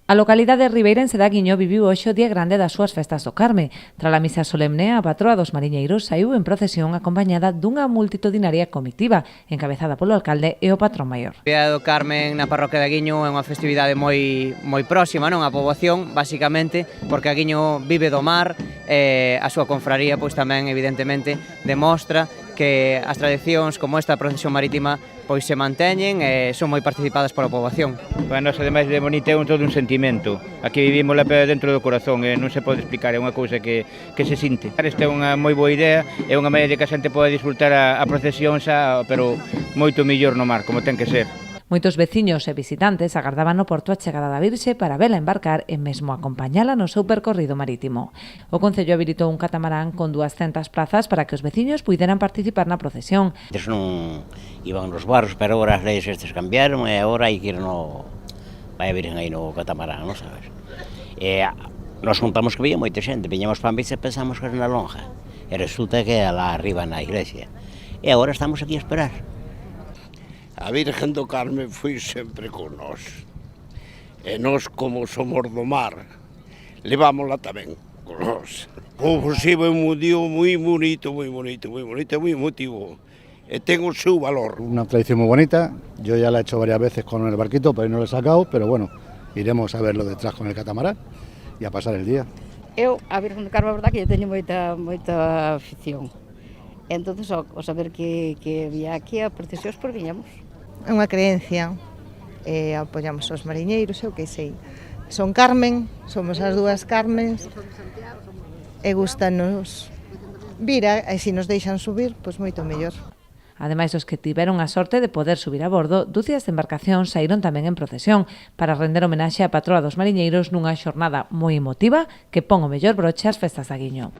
A localidade ribeirense de Aguiño viviu hoxe o día grande das súas festas do Carme. Tras a misa solemne, a patroa dos mariñeiros saiu en procesión acompañada dunha multitudinaria comitiva, encabezada polo alcalde e o patrón maior. A Día do Carmen na parroquia de Aguiño é unha festividade moi próxima, non, a poboación, basicamente, porque Aguiño vive do mar, a súa confraría pois tamén evidentemente demostra que as tradicións como esta procesión marítima pois se manteñen e son moi participadas pola poboación. Para nós, ademais de bonita, é todo un sentimento. Aquí vivimos la dentro do corazón e non se pode explicar, é unha cousa que se sinte. Esta é unha moi boa idea, é unha maneira de que a xente pode disfrutar a procesión xa, pero moito mellor no mar, como ten que ser. Moitos veciños e visitantes agardaban no porto a chegada da Virxe para vela embarcar e mesmo acompañala no seu percorrido marítimo. O Concello habilitou un catamarán con 200 plazas para que os veciños puideran participar na procesión. Antes non iban nos barcos, pero agora as leis estes cambiaron e agora hai que ir vai a virgen aí no catamarán, non sabes? E nos contamos que veía moita xente, viñamos para a Vice e pensamos que era na lonja. E resulta que é lá arriba na iglesia. E agora estamos aquí a esperar. A Virgen do Carme foi sempre con nós. E nós, como somos do mar, levámola tamén con nós. O posible é un día moi bonito, moi emotivo. E ten o seu valor. Una tradición moi bonita. Yo ya la he hecho varias veces con el barquito, pero no lo he sacado, pero bueno, iremos a verlo detrás con el catamarán e a pasar el día. Eu, a Virgen do Carme, a verdade que eu teño moita afición. Entonces, ao saber que había aquí a procesións, por viñamos. É unha creencia, apoiamos os mariñeiros, eu que sei. Son Carmen, somos as dúas Carmens, e gustanos vir, e se nos deixan subir, pois moito mellor. Ademais dos que tiveron a sorte de poder subir a bordo, dúcias de embarcacións saíron tamén en procesión para render homenaxe á patroa dos mariñeiros nunha xornada moi emotiva que pon o mellor broche ás festas de Aguiño.